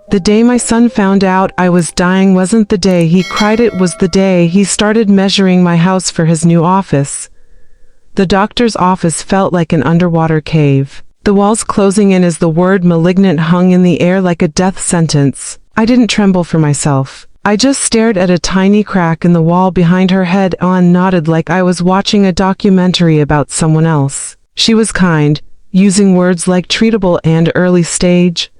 The day my son found out I was dying wasn't the day he cried, it was the day he started measuring my house for his new office. The doctor's office felt like an underwater cave, the walls closing in as the word malignant hung in the air like a death sentence. I didn't tremble for myself. I just stared at a tiny crack in the wall behind her head and nodded like I was watching a documentary about someone else. She was kind, using words like treatable and early stage.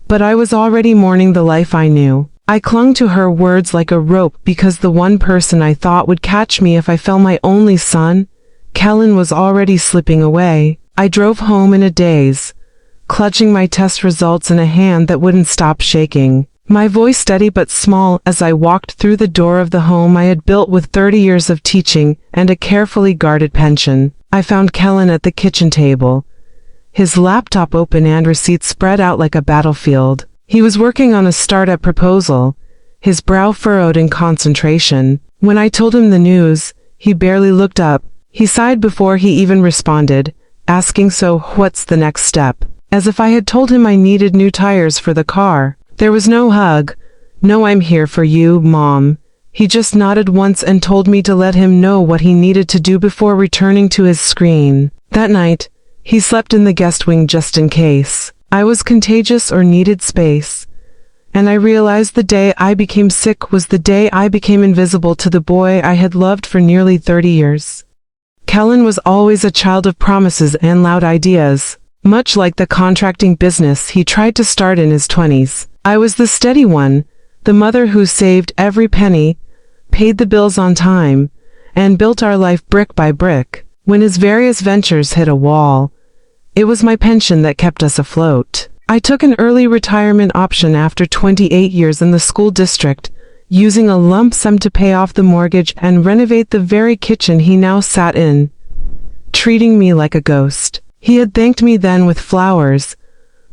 But I was already mourning the life I knew. I clung to her words like a rope because the one person I thought would catch me if I fell, my only son, Kaelen, was already slipping away. I drove home in a daze, clutching my test results in a hand that wouldn't stop shaking. My voice steady but small as I walked through the door of the home I had built with 30 years of teaching and a carefully guarded pension. I found Kaelen at the kitchen table, his laptop open and receipts spread out like a battlefield. He was working on a startup proposal, his brow furrowed in concentration. When I told him the news, he barely looked up. He sighed before he even responded, asking, "So, what's the next step?" As if I had told him I needed new tires for the car. There was no hug, no "I'm here for you, Mom." He just nodded once and told me to let him know what he needed to do before returning to his screen. That night, he slept in the guest wing just in case I was contagious or needed space. And I realized the day I became sick was the day I became invisible to the boy I had loved for nearly 30 years. Kaelen was always a child of promises and loud ideas. Much like the contracting business he tried to start in his 20s, I was the steady one, the mother who saved every penny, paid the bills on time, and built our life brick by brick. When his various ventures hit a wall, it was my pension that kept us afloat. I took an early retirement option after 28 years in the school district, using a lump sum to pay off the mortgage and renovate the very kitchen he now sat in, treating me like a ghost. He had thanked me then with flowers,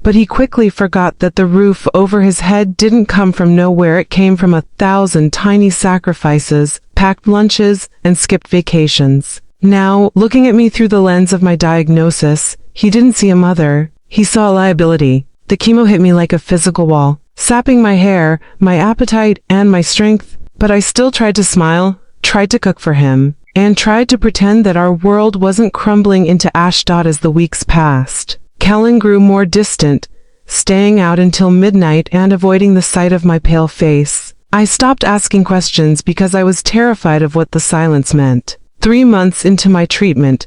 but he quickly forgot that the roof over his head didn't come from nowhere. It came from 1,000 tiny sacrifices, packed lunches, and skipped vacations. Now, looking at me through the lens of my diagnosis, he didn't see a mother. He saw a liability. The chemo hit me like a physical wall, sapping my hair, my appetite, and my strength. But I still tried to smile, tried to cook for him, and tried to pretend that our world wasn't crumbling into ash. As the weeks passed, Kaelen grew more distant, staying out until midnight and avoiding the sight of my pale face. I stopped asking questions because I was terrified of what the silence meant. 3 months into my treatment,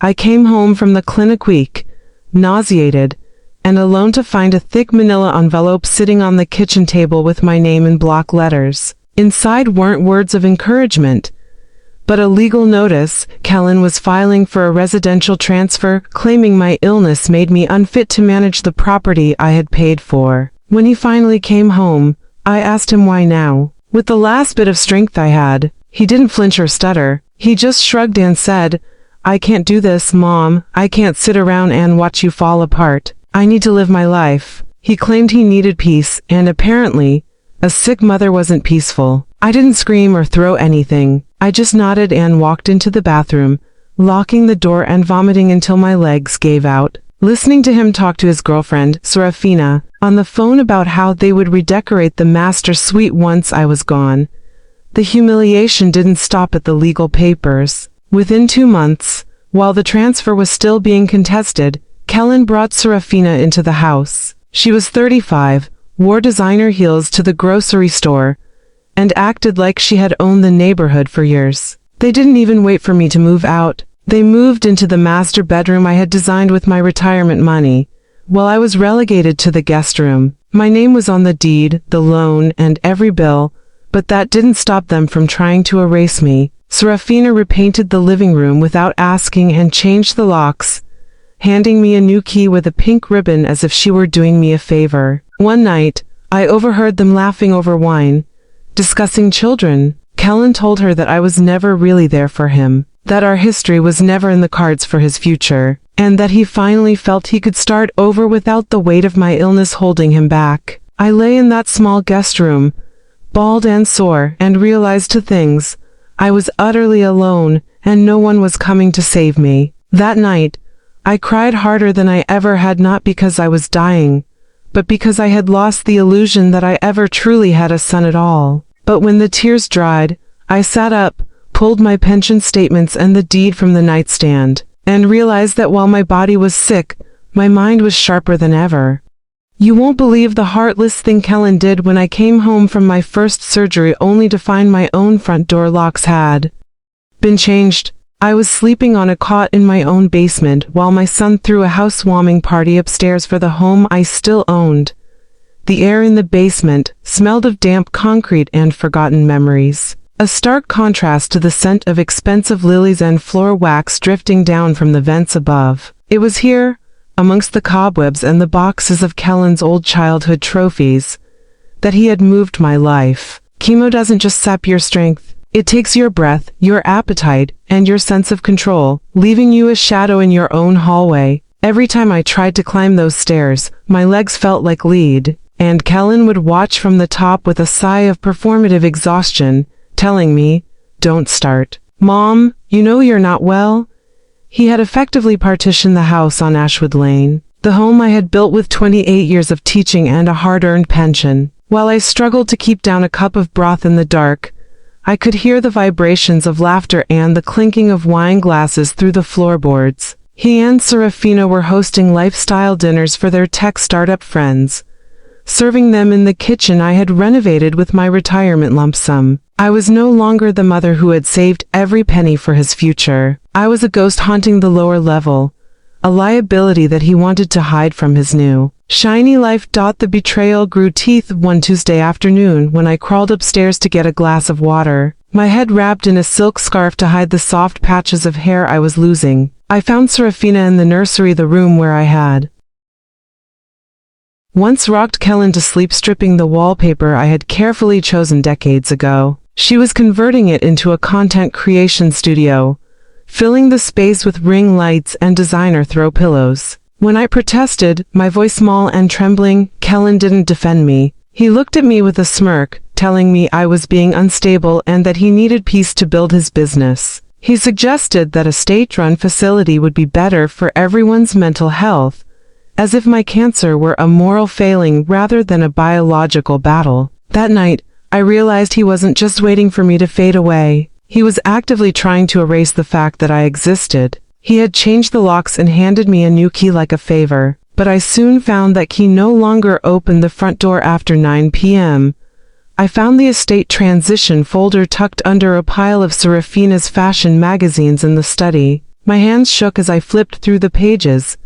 I came home from the clinic weak, nauseated, and alone to find a thick manila envelope sitting on the kitchen table with my name in block letters. Inside weren't words of encouragement, but a legal notice. Kaelen was filing for a residential transfer, claiming my illness made me unfit to manage the property I had paid for. When he finally came home, I asked him why now. With the last bit of strength I had, he didn't flinch or stutter. He just shrugged and said, "I can't do this, Mom. I can't sit around and watch you fall apart. I need to live my life." He claimed he needed peace, and apparently, a sick mother wasn't peaceful. I didn't scream or throw anything. I just nodded and walked into the bathroom, locking the door and vomiting until my legs gave out. Listening to him talk to his girlfriend, Serafina, on the phone about how they would redecorate the master suite once I was gone, the humiliation didn't stop at the legal papers. Within 2 months, while the transfer was still being contested, Kaelen brought Serafina into the house. She was 35, wore designer heels to the grocery store, and acted like she had owned the neighborhood for years. They didn't even wait for me to move out. They moved into the master bedroom I had designed with my retirement money, while I was relegated to the guest room. My name was on the deed, the loan, and every bill, but that didn't stop them from trying to erase me. Serafina repainted the living room without asking and changed the locks, handing me a new key with a pink ribbon as if she were doing me a favor. One night, I overheard them laughing over wine, discussing children. Kaelen told her that I was never really there for him, that our history was never in the cards for his future, and that he finally felt he could start over without the weight of my illness holding him back. I lay in that small guest room, bald and sore, and realized 2 things. I was utterly alone, and no one was coming to save me. That night, I cried harder than I ever had, not because I was dying, but because I had lost the illusion that I ever truly had a son at all. But when the tears dried, I sat up, pulled my pension statements and the deed from the nightstand, and realized that while my body was sick, my mind was sharper than ever. You won't believe the heartless thing Kaelen did when I came home from my first surgery only to find my own front door locks had been changed. I was sleeping on a cot in my own basement while my son threw a housewarming party upstairs for the home I still owned. The air in the basement smelled of damp concrete and forgotten memories, a stark contrast to the scent of expensive lilies and floor wax drifting down from the vents above. It was here, amongst the cobwebs and the boxes of Kaelen's old childhood trophies, that he had moved my life. Chemo doesn't just sap your strength, it takes your breath, your appetite, and your sense of control, leaving you a shadow in your own hallway. Every time I tried to climb those stairs, my legs felt like lead, and Kaelen would watch from the top with a sigh of performative exhaustion, telling me, "Don't start. Mom, you know you're not well." He had effectively partitioned the house on Ashwood Lane, the home I had built with 28 years of teaching and a hard-earned pension. While I struggled to keep down a cup of broth in the dark, I could hear the vibrations of laughter and the clinking of wine glasses through the floorboards. He and Serafina were hosting lifestyle dinners for their tech startup friends, serving them in the kitchen I had renovated with my retirement lump sum. I was no longer the mother who had saved every penny for his future. I was a ghost haunting the lower level, a liability that he wanted to hide from his new, shiny life. The betrayal grew teeth one Tuesday afternoon when I crawled upstairs to get a glass of water, my head wrapped in a silk scarf to hide the soft patches of hair I was losing. I found Serafina in the nursery, the room where I had once rocked Kaelen to sleep, stripping the wallpaper I had carefully chosen decades ago. She was converting it into a content creation studio, filling the space with ring lights and designer throw pillows. When I protested, my voice small and trembling, Kaelen didn't defend me. He looked at me with a smirk, telling me I was being unstable and that he needed peace to build his business. He suggested that a state-run facility would be better for everyone's mental health, as if my cancer were a moral failing rather than a biological battle. That night, I realized he wasn't just waiting for me to fade away. He was actively trying to erase the fact that I existed. He had changed the locks and handed me a new key like a favor, but I soon found that key no longer opened the front door after 9 p.m. I found the estate transition folder tucked under a pile of Serafina's fashion magazines in the study. My hands shook as I flipped through the pages,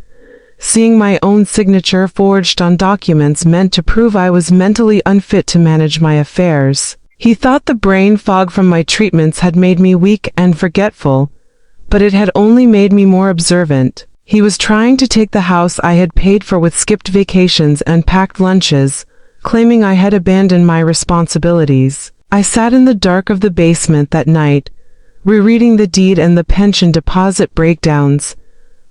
seeing my own signature forged on documents meant to prove I was mentally unfit to manage my affairs. He thought the brain fog from my treatments had made me weak and forgetful, but it had only made me more observant. He was trying to take the house I had paid for with skipped vacations and packed lunches, claiming I had abandoned my responsibilities. I sat in the dark of the basement that night, rereading the deed and the pension deposit breakdowns,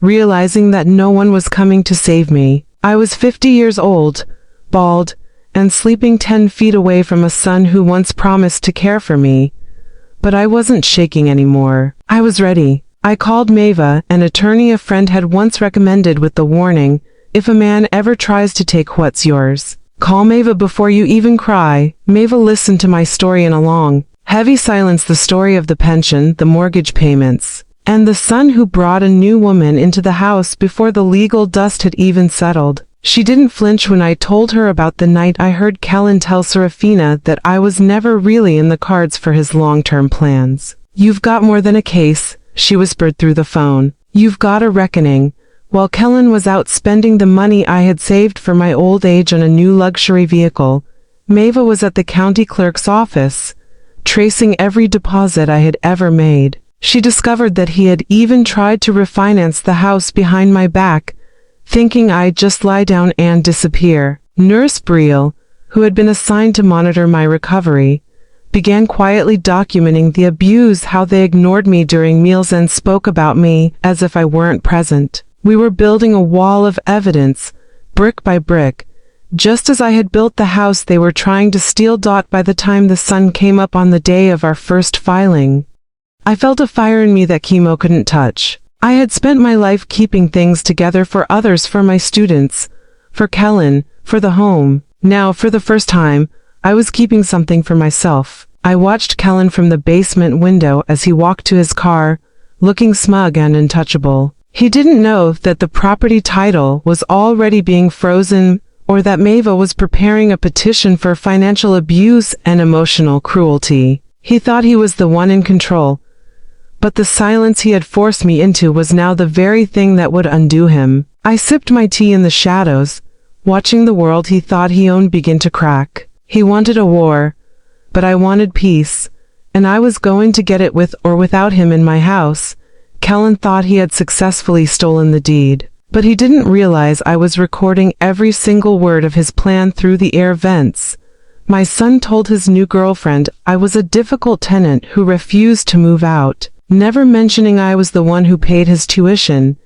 realizing that no one was coming to save me. I was 50 years old, bald, and sleeping 10 feet away from a son who once promised to care for me. But I wasn't shaking anymore. I was ready. I called Maeva, an attorney a friend had once recommended, with the warning, "If a man ever tries to take what's yours, call Maeva before you even cry." Maeva listened to my story in a long, heavy silence, the story of the pension, the mortgage payments, and the son who brought a new woman into the house before the legal dust had even settled. She didn't flinch when I told her about the night I heard Kaelen tell Serafina that I was never really in the cards for his long-term plans. "You've got more than a case," she whispered through the phone. "You've got a reckoning." While Kaelen was out spending the money I had saved for my old age on a new luxury vehicle, Maeva was at the county clerk's office, tracing every deposit I had ever made. She discovered that he had even tried to refinance the house behind my back, thinking I'd just lie down and disappear. Nurse Brielle, who had been assigned to monitor my recovery, began quietly documenting the abuse, how they ignored me during meals and spoke about me as if I weren't present. We were building a wall of evidence, brick by brick, just as I had built the house they were trying to steal. By the time the sun came up on the day of our first filing, I felt a fire in me that chemo couldn't touch. I had spent my life keeping things together for others, for my students, for Kaelen, for the home. Now, for the first time, I was keeping something for myself. I watched Kaelen from the basement window as he walked to his car, looking smug and untouchable. He didn't know that the property title was already being frozen, or that Maeva was preparing a petition for financial abuse and emotional cruelty. He thought he was the one in control, but the silence he had forced me into was now the very thing that would undo him. I sipped my tea in the shadows, watching the world he thought he owned begin to crack. He wanted a war, but I wanted peace, and I was going to get it with or without him in my house. Kaelen thought he had successfully stolen the deed, but he didn't realize I was recording every single word of his plan through the air vents. My son told his new girlfriend I was a difficult tenant who refused to move out, never mentioning I was the one who paid his tuition.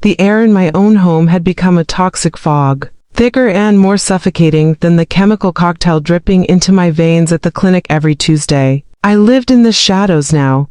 The air in my own home had become a toxic fog, thicker and more suffocating than the chemical cocktail dripping into my veins at the clinic every Tuesday. I lived in the shadows now,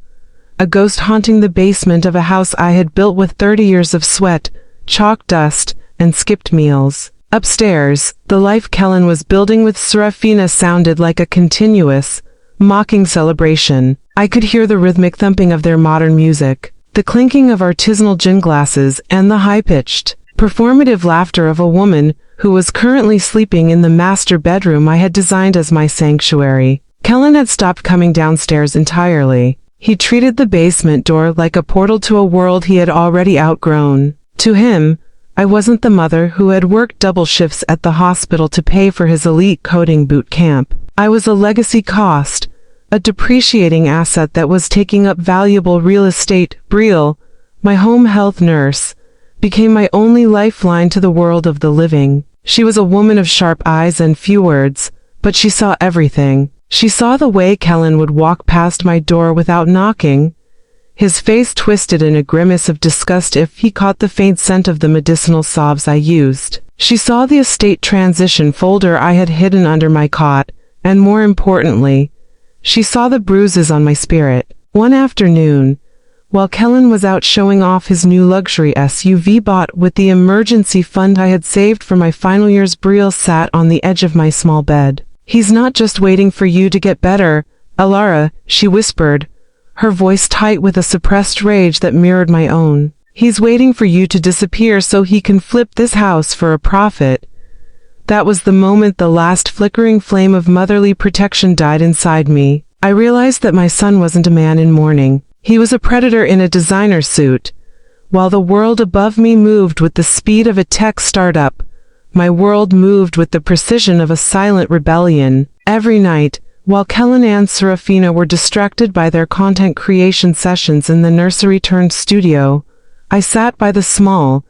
a ghost haunting the basement of a house I had built with 30 years of sweat, chalk dust, and skipped meals. Upstairs, the life Kaelen was building with Serafina sounded like a continuous, mocking celebration. I could hear the rhythmic thumping of their modern music, the clinking of artisanal gin glasses, and the high-pitched, performative laughter of a woman who was currently sleeping in the master bedroom I had designed as my sanctuary. Kaelen had stopped coming downstairs entirely. He treated the basement door like a portal to a world he had already outgrown. To him, I wasn't the mother who had worked double shifts at the hospital to pay for his elite coding boot camp. I was a legacy cost, a depreciating asset that was taking up valuable real estate. Betrayal, my home health nurse, became my only lifeline to the world of the living. She was a woman of sharp eyes and few words, but she saw everything. She saw the way Kaelen would walk past my door without knocking, his face twisted in a grimace of disgust if he caught the faint scent of the medicinal salves I used. She saw the estate transition folder I had hidden under my cot, and more importantly, she saw the bruises on my spirit. One afternoon, while Kaelen was out showing off his new luxury SUV bought with the emergency fund I had saved for my final years, Betrayal sat on the edge of my small bed. "He's not just waiting for you to get better, Elara," she whispered, her voice tight with a suppressed rage that mirrored my own. "He's waiting for you to disappear so he can flip this house for a profit." That was the moment the last flickering flame of motherly protection died inside me. I realized that my son wasn't a man in mourning. He was a predator in a designer suit. While the world above me moved with the speed of a tech startup, my world moved with the precision of a silent rebellion. Every night, while Kaelen and Serafina were distracted by their content creation sessions in the nursery-turned-studio, I sat by the small,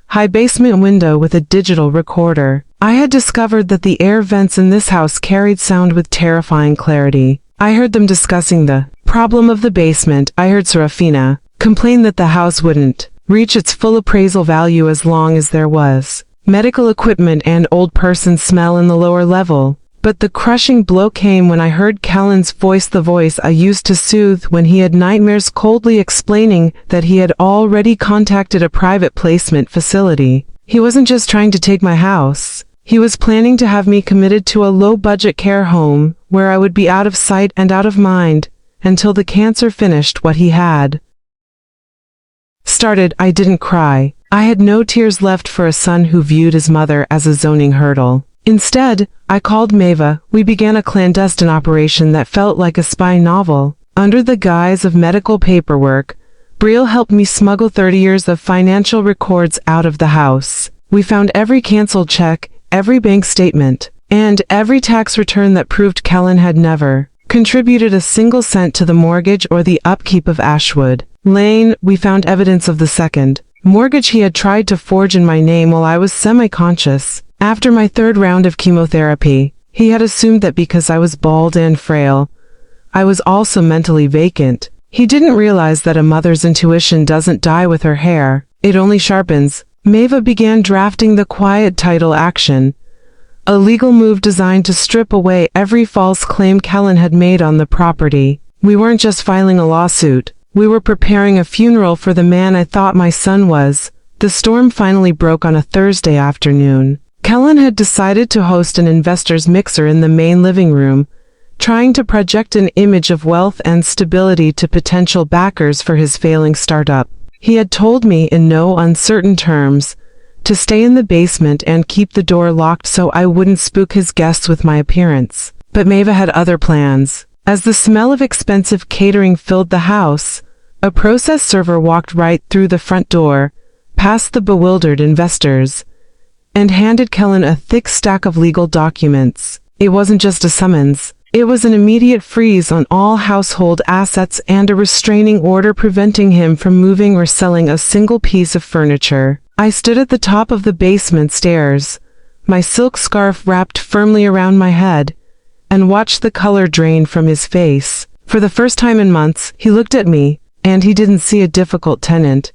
high basement window with a digital recorder. I had discovered that the air vents in this house carried sound with terrifying clarity. I heard them discussing the problem of the basement. I heard Serafina complain that the house wouldn't reach its full appraisal value as long as there was medical equipment and old person smell in the lower level. But the crushing blow came when I heard Kaelen's voice, the voice I used to soothe when he had nightmares, coldly explaining that he had already contacted a private placement facility. He wasn't just trying to take my house. He was planning to have me committed to a low-budget care home, where I would be out of sight and out of mind, until the cancer finished what he had started. I didn't cry. I had no tears left for a son who viewed his mother as a zoning hurdle. Instead, I called Maeva. We began a clandestine operation that felt like a spy novel. Under the guise of medical paperwork, Betrayal helped me smuggle 30 years of financial records out of the house. We found every canceled check, every bank statement, and every tax return that proved Kaelen had never contributed a single cent to the mortgage or the upkeep of Ashwood Lane. We found evidence of the second mortgage he had tried to forge in my name while I was semi-conscious. After my third round of chemotherapy, he had assumed that because I was bald and frail, I was also mentally vacant. He didn't realize that a mother's intuition doesn't die with her hair, it only sharpens. Maeva began drafting the quiet title action, a legal move designed to strip away every false claim Kaelen had made on the property. We weren't just filing a lawsuit, we were preparing a funeral for the man I thought my son was. The storm finally broke on a Thursday afternoon. Kaelen had decided to host an investors mixer in the main living room, trying to project an image of wealth and stability to potential backers for his failing startup. He had told me in no uncertain terms to stay in the basement and keep the door locked so I wouldn't spook his guests with my appearance. But Maeva had other plans. As the smell of expensive catering filled the house, a process server walked right through the front door, past the bewildered investors, and handed Kaelen a thick stack of legal documents. It wasn't just a summons. It was an immediate freeze on all household assets and a restraining order preventing him from moving or selling a single piece of furniture. I stood at the top of the basement stairs, my silk scarf wrapped firmly around my head, and watched the color drain from his face. For the first time in months, he looked at me, and he didn't see a difficult tenant.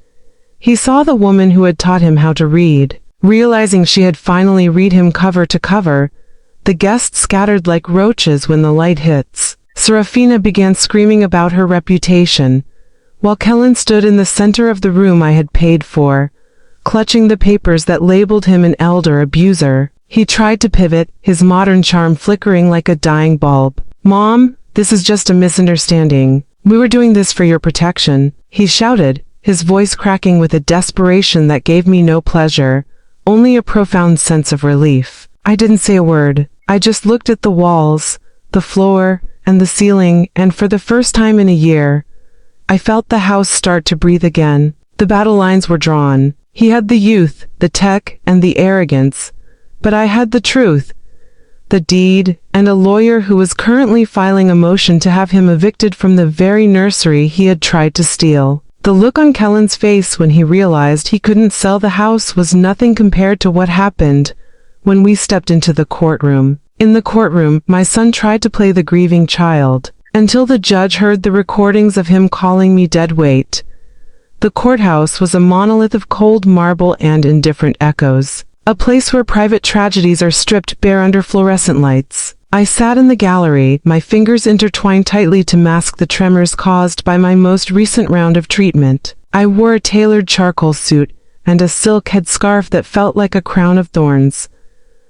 He saw the woman who had taught him how to read. Realizing she had finally read him cover to cover, the guests scattered like roaches when the light hits. Serafina began screaming about her reputation, while Kaelen stood in the center of the room I had paid for, clutching the papers that labeled him an elder abuser. He tried to pivot, his modern charm flickering like a dying bulb. "Mom, this is just a misunderstanding. We were doing this for your protection," he shouted, his voice cracking with a desperation that gave me no pleasure, only a profound sense of relief. I didn't say a word. I just looked at the walls, the floor, and the ceiling, and for the first time in a year, I felt the house start to breathe again. The battle lines were drawn. He had the youth, the tech, and the arrogance, but I had the truth, the deed, and a lawyer who was currently filing a motion to have him evicted from the very nursery he had tried to steal. The look on Kaelen's face when he realized he couldn't sell the house was nothing compared to what happened when we stepped into the courtroom. In the courtroom, my son tried to play the grieving child, until the judge heard the recordings of him calling me dead weight. The courthouse was a monolith of cold marble and indifferent echoes, a place where private tragedies are stripped bare under fluorescent lights. I sat in the gallery, my fingers intertwined tightly to mask the tremors caused by my most recent round of treatment. I wore a tailored charcoal suit and a silk headscarf that felt like a crown of thorns,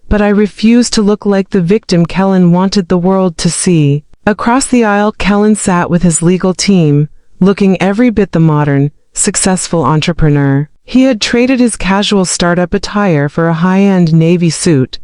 but I refused to look like the victim Kaelen wanted the world to see. Across the aisle, Kaelen sat with his legal team, looking every bit the modern, successful entrepreneur. He had traded his casual startup attire for a high-end navy suit,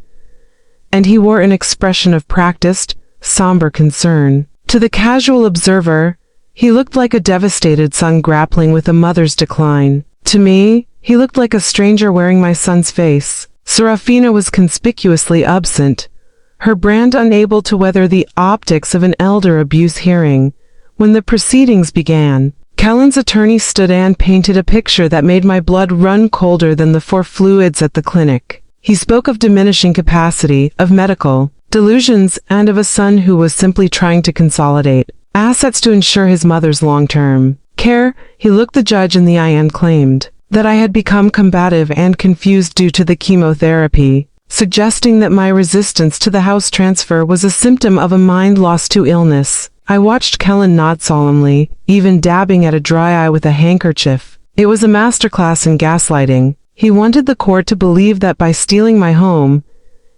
and he wore an expression of practiced, somber concern. To the casual observer, he looked like a devastated son grappling with a mother's decline. To me, he looked like a stranger wearing my son's face. Serafina was conspicuously absent, her brand unable to weather the optics of an elder abuse hearing. When the proceedings began, Kaelen's attorney stood and painted a picture that made my blood run colder than the 4 fluids at the clinic. He spoke of diminishing capacity, of medical delusions, and of a son who was simply trying to consolidate assets to ensure his mother's long-term care. He looked the judge in the eye and claimed that I had become combative and confused due to the chemotherapy, suggesting that my resistance to the house transfer was a symptom of a mind lost to illness. I watched Kaelen nod solemnly, even dabbing at a dry eye with a handkerchief. It was a masterclass in gaslighting. He wanted the court to believe that by stealing my home,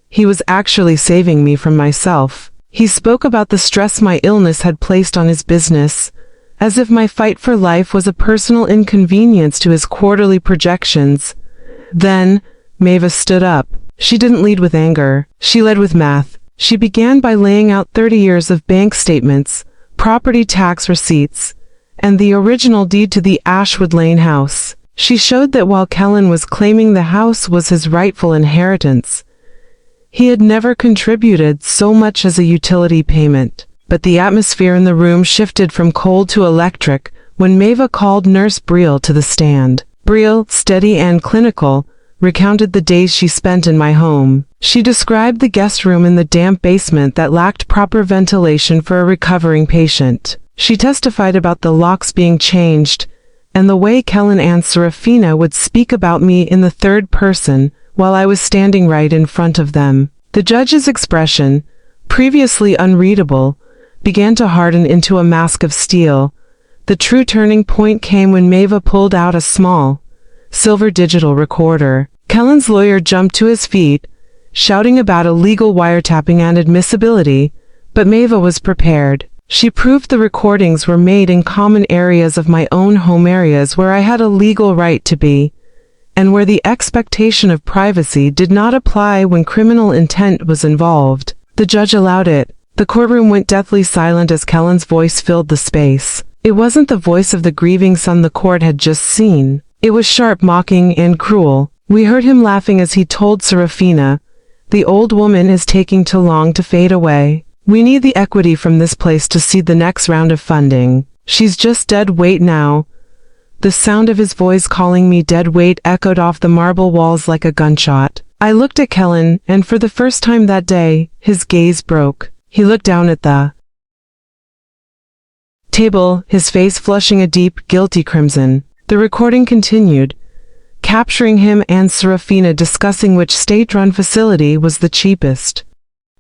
he was actually saving me from myself. He spoke about the stress my illness had placed on his business, as if my fight for life was a personal inconvenience to his quarterly projections. Then, Maeva stood up. She didn't lead with anger. She led with math. She began by laying out 30 years of bank statements, property tax receipts, and the original deed to the Ashwood Lane house. She showed that while Kaelen was claiming the house was his rightful inheritance, he had never contributed so much as a utility payment. But the atmosphere in the room shifted from cold to electric when Maeva called Nurse Betrayal to the stand. Betrayal, steady and clinical, recounted the days she spent in my home. She described the guest room in the damp basement that lacked proper ventilation for a recovering patient. She testified about the locks being changed, and the way Kaelen and Serafina would speak about me in the third person while I was standing right in front of them. The judge's expression, previously unreadable, began to harden into a mask of steel. The true turning point came when Maeva pulled out a small, silver digital recorder. Kaelen's lawyer jumped to his feet, shouting about illegal wiretapping and admissibility, but Maeva was prepared. She proved the recordings were made in common areas of my own home, areas where I had a legal right to be, and where the expectation of privacy did not apply when criminal intent was involved. The judge allowed it. The courtroom went deathly silent as Kaelen's voice filled the space. It wasn't the voice of the grieving son the court had just seen. It was sharp, mocking, and cruel. We heard him laughing as he told Serafina, "The old woman is taking too long to fade away. We need the equity from this place to seed the next round of funding. She's just dead weight now." The sound of his voice calling me dead weight echoed off the marble walls like a gunshot. I looked at Kaelen, and for the first time that day, his gaze broke. He looked down at the table, his face flushing a deep, guilty crimson. The recording continued, capturing him and Serafina discussing which state-run facility was the cheapest,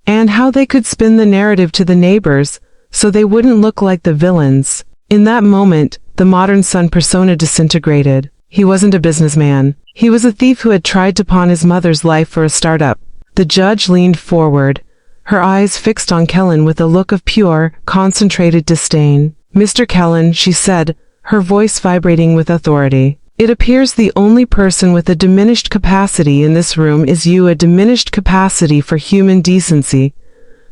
and how they could spin the narrative to the neighbors so they wouldn't look like the villains. In that moment, the modern son persona disintegrated. He wasn't a businessman. He was a thief who had tried to pawn his mother's life for a startup. The judge leaned forward, her eyes fixed on Kaelen with a look of pure, concentrated disdain. "Mr. Kaelen," she said, her voice vibrating with authority, "it appears the only person with a diminished capacity in this room is you, a diminished capacity for human decency."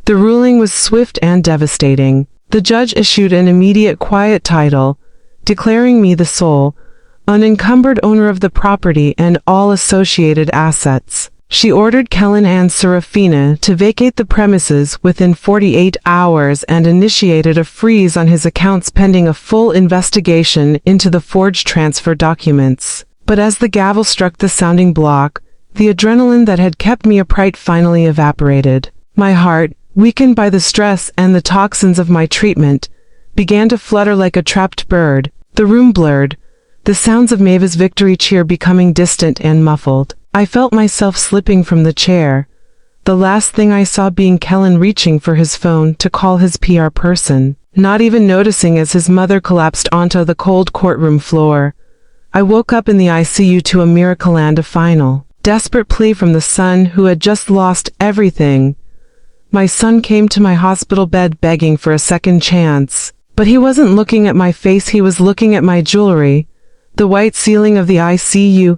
The ruling was swift and devastating. The judge issued an immediate quiet title, declaring me the sole, unencumbered owner of the property and all associated assets. She ordered Kaelen and Serafina to vacate the premises within 48 hours and initiated a freeze on his accounts pending a full investigation into the forged transfer documents. But as the gavel struck the sounding block, the adrenaline that had kept me upright finally evaporated. My heart, weakened by the stress and the toxins of my treatment, began to flutter like a trapped bird. The room blurred, the sounds of Maeva's victory cheer becoming distant and muffled. I felt myself slipping from the chair, the last thing I saw being Kaelen reaching for his phone to call his PR person, not even noticing as his mother collapsed onto the cold courtroom floor. I woke up in the ICU to a miracle and a final, desperate plea from the son who had just lost everything. My son came to my hospital bed begging for a second chance, but he wasn't looking at my face, he was looking at my jewelry. The white ceiling of the ICU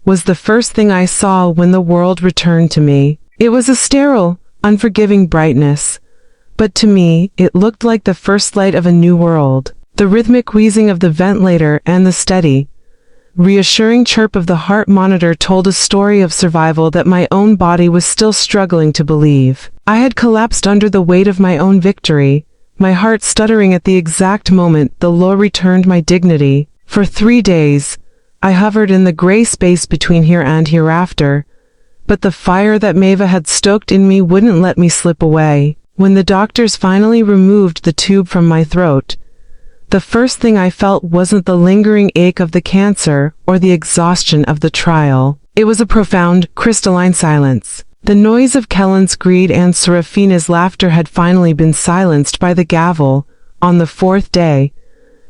was the first thing I saw when the world returned to me. It was a sterile, unforgiving brightness, but to me, it looked like the first light of a new world. The rhythmic wheezing of the ventilator and the steady, reassuring chirp of the heart monitor told a story of survival that my own body was still struggling to believe. I had collapsed under the weight of my own victory, my heart stuttering at the exact moment the law returned my dignity. For 3 days, I hovered in the gray space between here and hereafter, but the fire that Maeva had stoked in me wouldn't let me slip away. When the doctors finally removed the tube from my throat, the first thing I felt wasn't the lingering ache of the cancer or the exhaustion of the trial. It was a profound, crystalline silence. The noise of Kaelen's greed and Serafina's laughter had finally been silenced by the gavel. On the 4th day,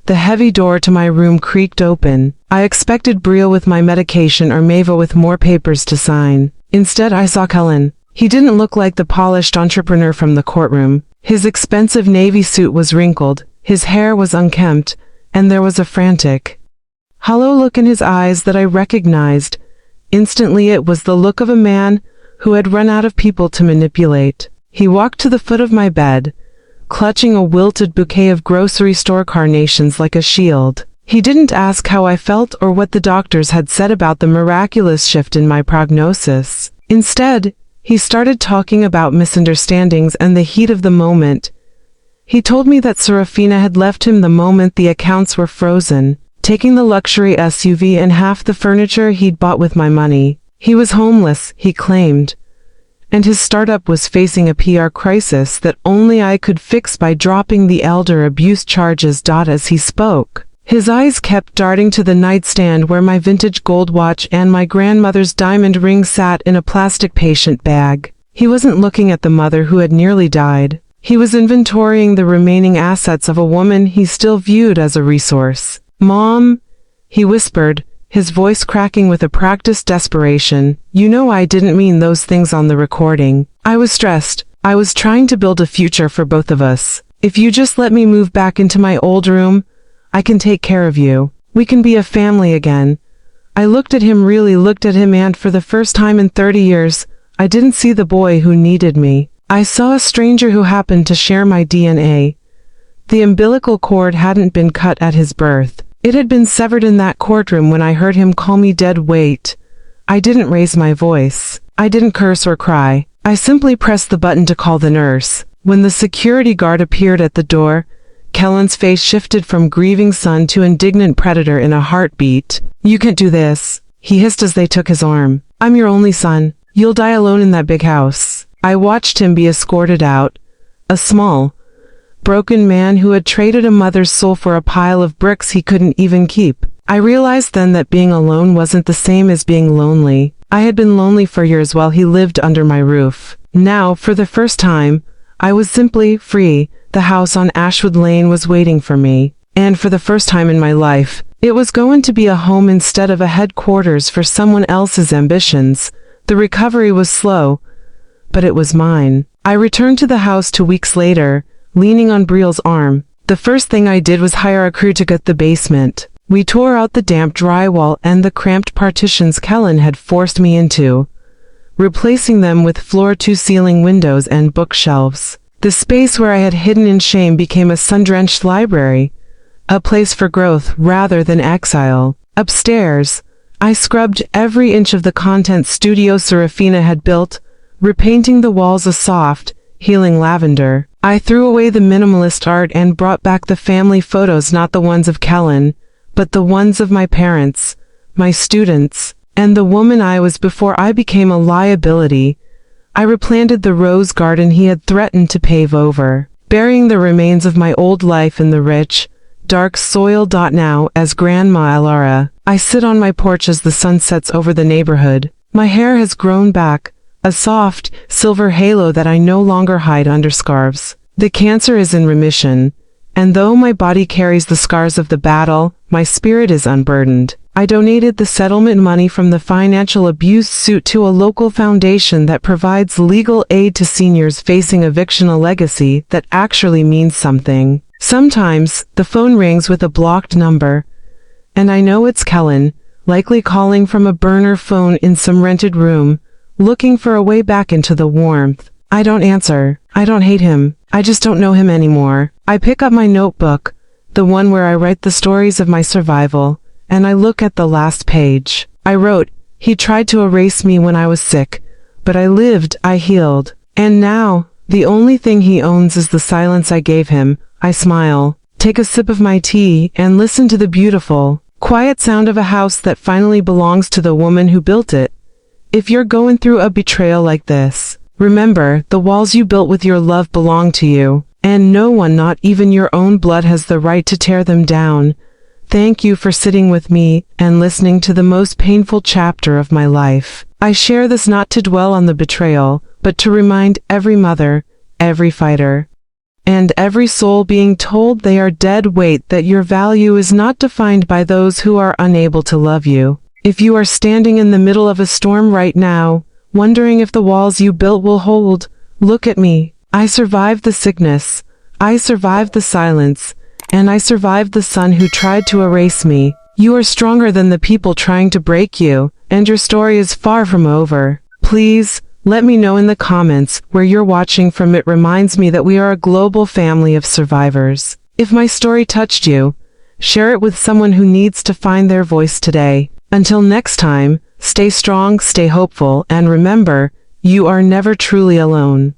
the heavy door to my room creaked open. I expected Brielle with my medication or Maeva with more papers to sign. Instead, I saw Kaelen. He didn't look like the polished entrepreneur from the courtroom. His expensive navy suit was wrinkled, his hair was unkempt, and there was a frantic, hollow look in his eyes that I recognized. Instantly, it was the look of a man who had run out of people to manipulate. He walked to the foot of my bed, clutching a wilted bouquet of grocery store carnations like a shield. He didn't ask how I felt or what the doctors had said about the miraculous shift in my prognosis. Instead, he started talking about misunderstandings and the heat of the moment. He told me that Serafina had left him the moment the accounts were frozen, taking the luxury SUV and half the furniture he'd bought with my money. He was homeless, he claimed, and his startup was facing a PR crisis that only I could fix by dropping the elder abuse charges. As he spoke, his eyes kept darting to the nightstand where my vintage gold watch and my grandmother's diamond ring sat in a plastic patient bag. He wasn't looking at the mother who had nearly died. He was inventorying the remaining assets of a woman he still viewed as a resource. "Mom," he whispered, his voice cracking with a practiced desperation. "You know I didn't mean those things on the recording. I was stressed. I was trying to build a future for both of us. If you just let me move back into my old room, I can take care of you. We can be a family again." I looked at him, really looked at him, and for the first time in 30 years, I didn't see the boy who needed me. I saw a stranger who happened to share my DNA. The umbilical cord hadn't been cut at his birth. It had been severed in that courtroom when I heard him call me dead weight. I didn't raise my voice. I didn't curse or cry. I simply pressed the button to call the nurse. When the security guard appeared at the door, Kaelen's face shifted from grieving son to indignant predator in a heartbeat. "You can't do this," he hissed as they took his arm. "I'm your only son. You'll die alone in that big house." I watched him be escorted out. A small, broken man who had traded a mother's soul for a pile of bricks he couldn't even keep. I realized then that being alone wasn't the same as being lonely. I had been lonely for years while he lived under my roof. Now, for the first time, I was simply free. The house on Ashwood Lane was waiting for me. And for the first time in my life, it was going to be a home instead of a headquarters for someone else's ambitions. The recovery was slow, but it was mine. I returned to the house 2 weeks later, leaning on Briel's arm. The first thing I did was hire a crew to gut the basement. We tore out the damp drywall and the cramped partitions Kaelen had forced me into, replacing them with floor-to-ceiling windows and bookshelves. The space where I had hidden in shame became a sun-drenched library, a place for growth rather than exile. Upstairs, I scrubbed every inch of the content studio Serafina had built, repainting the walls a soft, healing lavender. I threw away the minimalist art and brought back the family photos, not the ones of Kaelen, but the ones of my parents, my students, and the woman I was before I became a liability. I replanted the rose garden he had threatened to pave over, burying the remains of my old life in the rich, dark soil. Now, as Grandma Elara, I sit on my porch as the sun sets over the neighborhood. My hair has grown back, a soft, silver halo that I no longer hide under scarves. The cancer is in remission, and though my body carries the scars of the battle, my spirit is unburdened. I donated the settlement money from the financial abuse suit to a local foundation that provides legal aid to seniors facing eviction, a legacy that actually means something. Sometimes, the phone rings with a blocked number, and I know it's Kaelen, likely calling from a burner phone in some rented room, looking for a way back into the warmth. I don't answer. I don't hate him. I just don't know him anymore. I pick up my notebook, the one where I write the stories of my survival, and I look at the last page. I wrote, "He tried to erase me when I was sick, but I lived, I healed. And now, the only thing he owns is the silence I gave him." I smile, take a sip of my tea, and listen to the beautiful, quiet sound of a house that finally belongs to the woman who built it. If you're going through a betrayal like this, remember, the walls you built with your love belong to you, and no one, not even your own blood, has the right to tear them down. Thank you for sitting with me and listening to the most painful chapter of my life. I share this not to dwell on the betrayal, but to remind every mother, every fighter, and every soul being told they are dead weight that your value is not defined by those who are unable to love you. If you are standing in the middle of a storm right now, wondering if the walls you built will hold, look at me. I survived the sickness, I survived the silence, and I survived the son who tried to erase me. You are stronger than the people trying to break you, and your story is far from over. Please, let me know in the comments where you're watching from. It reminds me that we are a global family of survivors. If my story touched you, share it with someone who needs to find their voice today. Until next time, stay strong, stay hopeful, and remember, you are never truly alone.